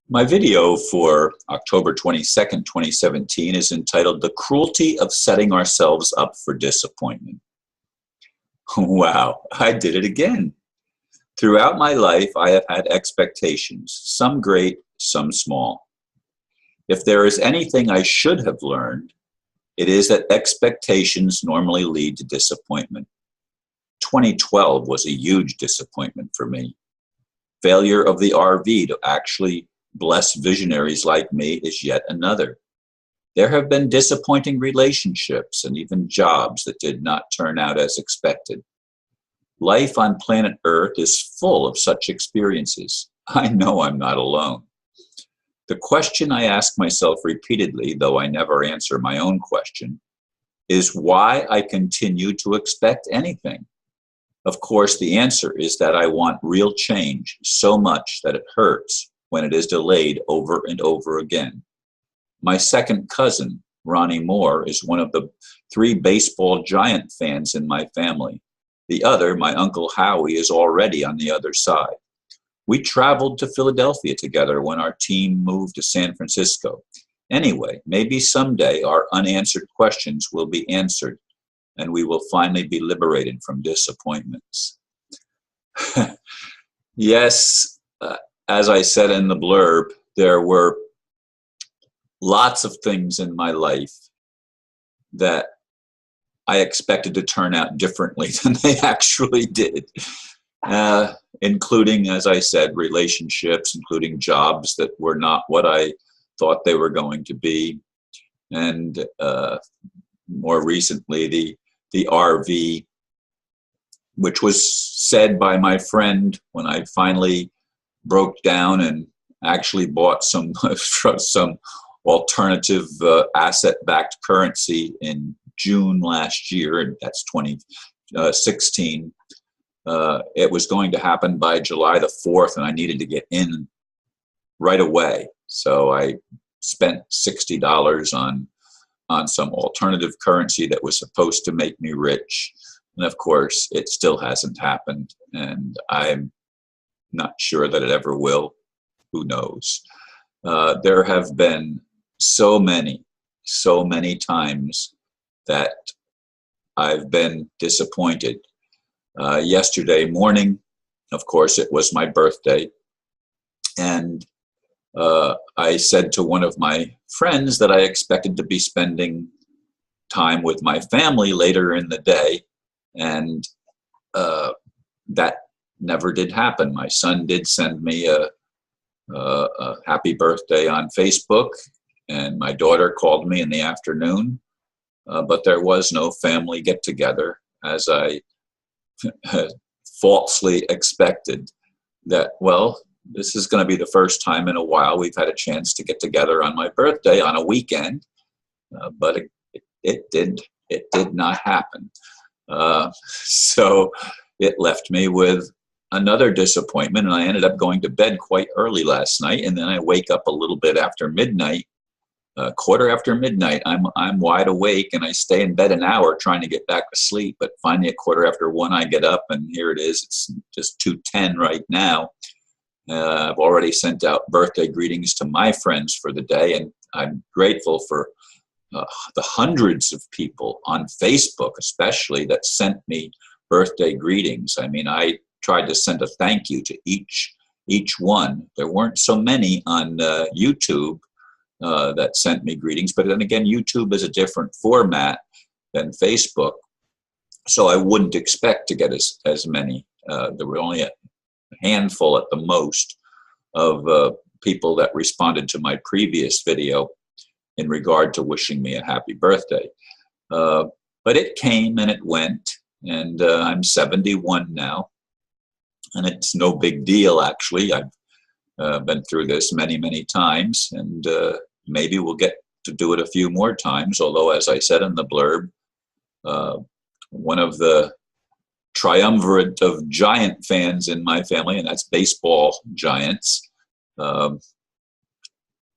My video for October 22nd, 2017 is entitled The Cruelty of Setting Ourselves Up for Disappointment. Wow, I did it again. Throughout my life, I have had expectations, some great, some small. If there is anything I should have learned, it is that expectations normally lead to disappointment. 2012 was a huge disappointment for me. Failure of the RV to actually bless visionaries like me is yet another. There have been disappointing relationships and even jobs that did not turn out as expected. Life on planet Earth is full of such experiences. I know I'm not alone. The question I ask myself repeatedly, though I never answer my own question, is why I continue to expect anything. Of course, the answer is that I want real change so much that it hurts when it is delayed over and over again. My second cousin, Ronnie Moore, is one of the 3 baseball giant fans in my family. The other, my uncle Howie, is already on the other side. We traveled to Philadelphia together when our team moved to San Francisco. Anyway, maybe someday our unanswered questions will be answered and we will finally be liberated from disappointments. Yes, as I said in the blurb, there were lots of things in my life that I expected to turn out differently than they actually did, including, as I said, relationships, including jobs that were not what I thought they were going to be, and more recently, the RV, which was said by my friend when I finally broke down and actually bought some alternative asset-backed currency in June last year, and that's 2016. It was going to happen by July the 4th, and I needed to get in right away. So I spent $60 on some alternative currency that was supposed to make me rich. And of course, it still hasn't happened, and I'm not sure that it ever will. Who knows? There have been so many times that I've been disappointed. Yesterday morning, of course, it was my birthday, and I said to one of my friends that I expected to be spending time with my family later in the day, and that never did happen. My son did send me a happy birthday on Facebook, and my daughter called me in the afternoon, but there was no family get-together, as I falsely expected. That, well, this is going to be the first time in a while we've had a chance to get together on my birthday on a weekend, but it did not happen. So it left me with another disappointment, and I ended up going to bed quite early last night, and then I wake up a little bit after midnight, quarter after midnight. I'm wide awake, and I stay in bed an hour trying to get back to sleep, but finally at 1:15 I get up, and here it is. It's just 2:10 right now. I've already sent out birthday greetings to my friends for the day, and I'm grateful for the hundreds of people on Facebook especially that sent me birthday greetings. I mean, I tried to send a thank you to each one. There weren't so many on YouTube that sent me greetings, but then again, YouTube is a different format than Facebook, so I wouldn't expect to get as many. There were only a handful at the most of people that responded to my previous video in regard to wishing me a happy birthday. But it came and it went, and I'm 71 now, and it's no big deal, actually. I've been through this many times, and maybe we'll get to do it a few more times, although, as I said in the blurb, one of the triumvirate of giant fans in my family, and that's baseball giants,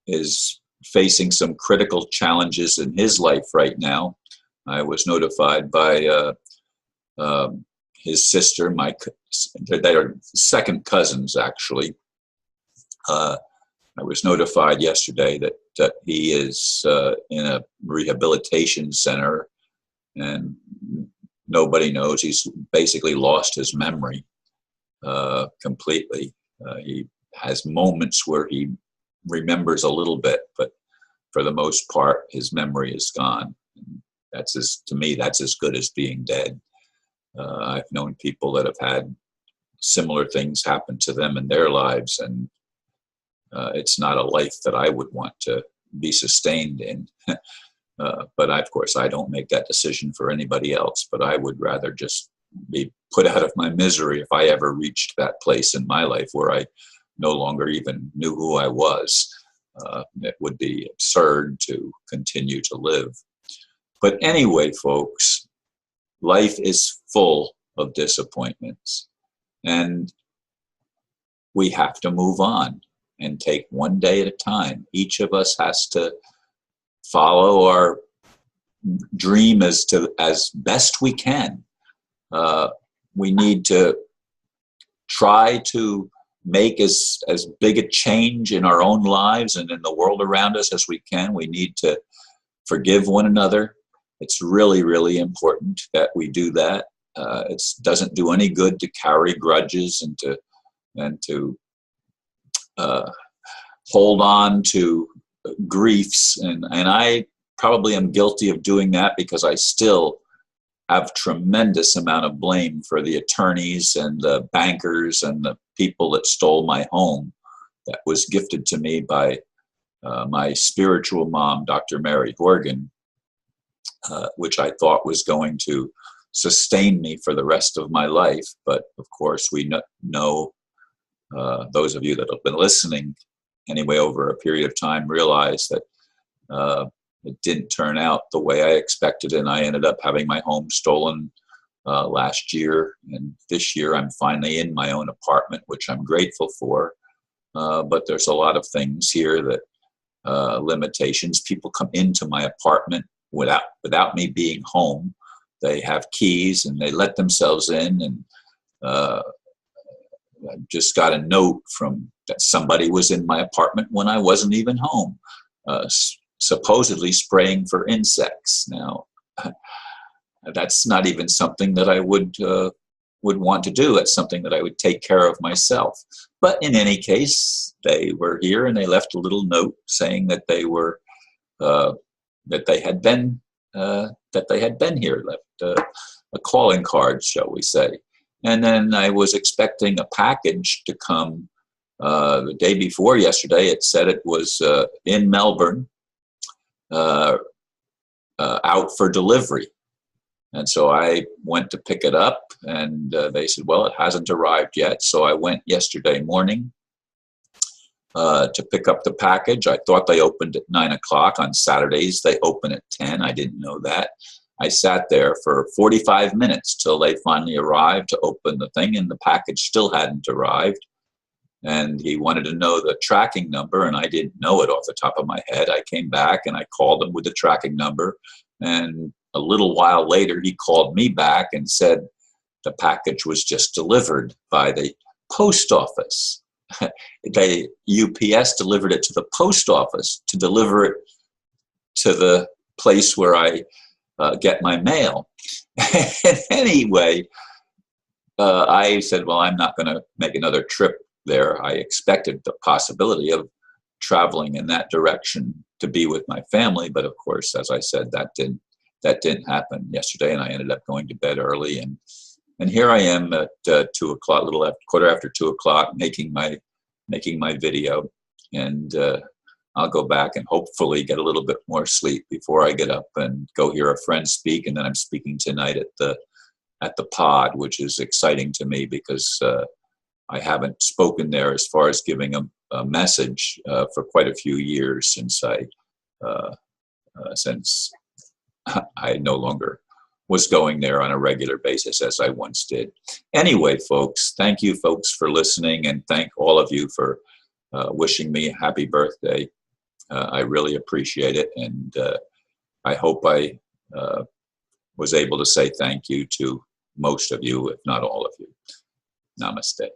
is facing some critical challenges in his life right now. I was notified by his sister, they are second cousins actually, I was notified yesterday that he is in a rehabilitation center, and nobody knows. He's basically lost his memory completely. He has moments where he remembers a little bit, but for the most part, his memory is gone. To me, that's as good as being dead. I've known people that have had similar things happen to them in their lives, and it's not a life that I would want to be sustained in. But of course, I don't make that decision for anybody else, but I would rather just be put out of my misery if I ever reached that place in my life where I no longer even knew who I was. It would be absurd to continue to live. But anyway, folks, life is full of disappointments, and we have to move on and take one day at a time. Each of us has to follow our dream as best we can. We need to try to make as big a change in our own lives and in the world around us as we can. We need to forgive one another. It's really, really important that we do that. It doesn't do any good to carry grudges and to hold on to griefs. And I probably am guilty of doing that because I still have tremendous amount of blame for the attorneys and the bankers and the people that stole my home that was gifted to me by my spiritual mom, Dr. Mary Horgan, which I thought was going to sustain me for the rest of my life. But of course, we know those of you that have been listening anyway over a period of time realize that it didn't turn out the way I expected, and I ended up having my home stolen last year. And this year I'm finally in my own apartment, which I'm grateful for. But there's a lot of things here that limitations. People come into my apartment without me being home. They have keys and they let themselves in, and I just got a note from that somebody was in my apartment when I wasn't even home, supposedly spraying for insects. Now, that's not even something that I would want to do. It's something that I would take care of myself. But in any case, they were here and they left a little note saying that they were that they had been here, left a calling card, shall we say. And then I was expecting a package to come the day before yesterday. It said it was in Melbourne, out for delivery. And so I went to pick it up, and they said, well, it hasn't arrived yet. So I went yesterday morning to pick up the package. I thought they opened at 9 o'clock. On Saturdays, they open at 10. I didn't know that. I sat there for 45 minutes till they finally arrived to open the thing, and the package still hadn't arrived. And he wanted to know the tracking number, and I didn't know it off the top of my head. I came back and I called him with the tracking number, and a little while later he called me back and said the package was just delivered by the post office. The UPS delivered it to the post office to deliver it to the place where I get my mail. And anyway, I said, well, I'm not going to make another trip there. I expected the possibility of traveling in that direction to be with my family, but of course, as I said, that didn't happen yesterday, and I ended up going to bed early. And here I am at 2 o'clock, quarter after 2 o'clock, making my video, and I'll go back and hopefully get a little bit more sleep before I get up and go hear a friend speak. And then I'm speaking tonight at the pod, which is exciting to me because I haven't spoken there as far as giving a message for quite a few years since I no longer was going there on a regular basis as I once did. Anyway, folks, thank you folks for listening, and thank all of you for wishing me a happy birthday. I really appreciate it, and I hope I was able to say thank you to most of you, if not all of you. Namaste.